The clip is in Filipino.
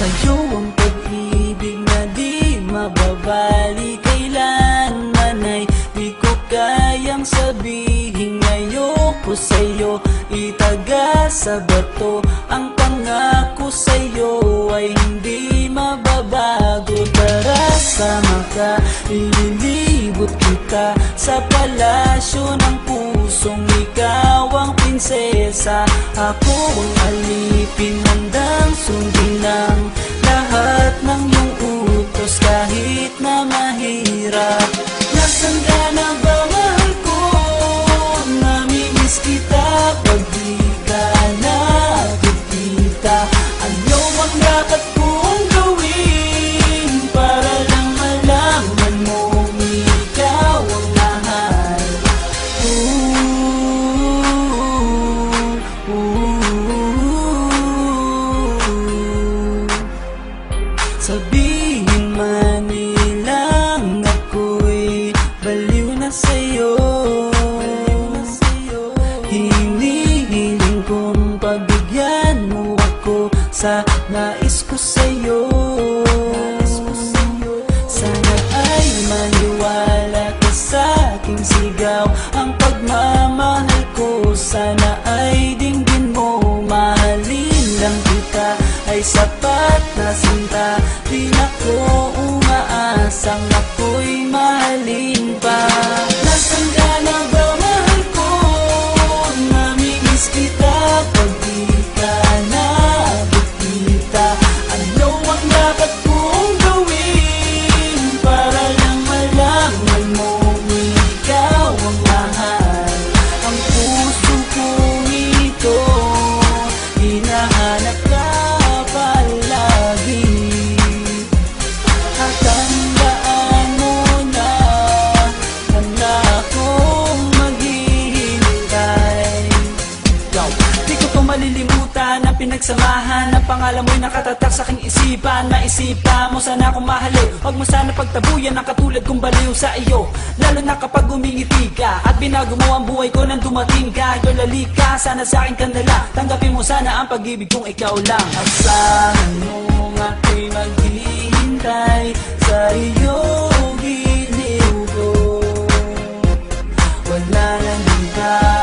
Sa'yo ang pag-ibig na di mababali, kailanman ay di ko kayang sabihin. Ngayoko sa'yo itaga sa bato, ang pangako sa'yo ay hindi mababago. Tara, sama ka, ililibot kita sa palasyo ng pusong ikaw ang prinsesa. Ako ang alipin, handang sundin ng lahat ng iyong utos kahit na mahirap. Nasaan ka na ba, mahal ko? Namimiss kita pag di ka nakikita. Ano ang dapat kong gawin para lang malaman mong ikaw ang mahal? Sabihin man nilang ako'y baliw na sa'yo, hinihiling kong pagbigyan mo ako sa nais ko sa'yo. Sana ay maniwala ka sa aking sigaw, ang pagmamahal ko sana ay dinggin mo. Mahalin lang kita ay sapat na sinta, di na ko umaasang ako'y mahalin pa. Nasaan ka na ba, mahal ko? Namimiss kita pag di ka nakikita. Ano ang dapat kong gawin para lang malaman mong ikaw ang mahal? Ang puso kong ito hinahanap ka palagi, at tandaan mo na handa akong maghihintay. Di ko to malilimutan ang pinagsamahan, ang pangalan mo'y nakatatak sa aking isipan. Maisipan mo sana akong mahalin, huwag mo sana pagtabuyan ang katulad kong baliw sa iyo. Lalo na kapag umingiti ka at binago mo ang buhay ko nang dumating ka. Ito lalika, sana sa akin ka na lang, tanggapin mo sana ang pag-ibig kong ikaw lang. Asahan mo ako'y maghihintay sa iyong giliw ko, wala nang hintay.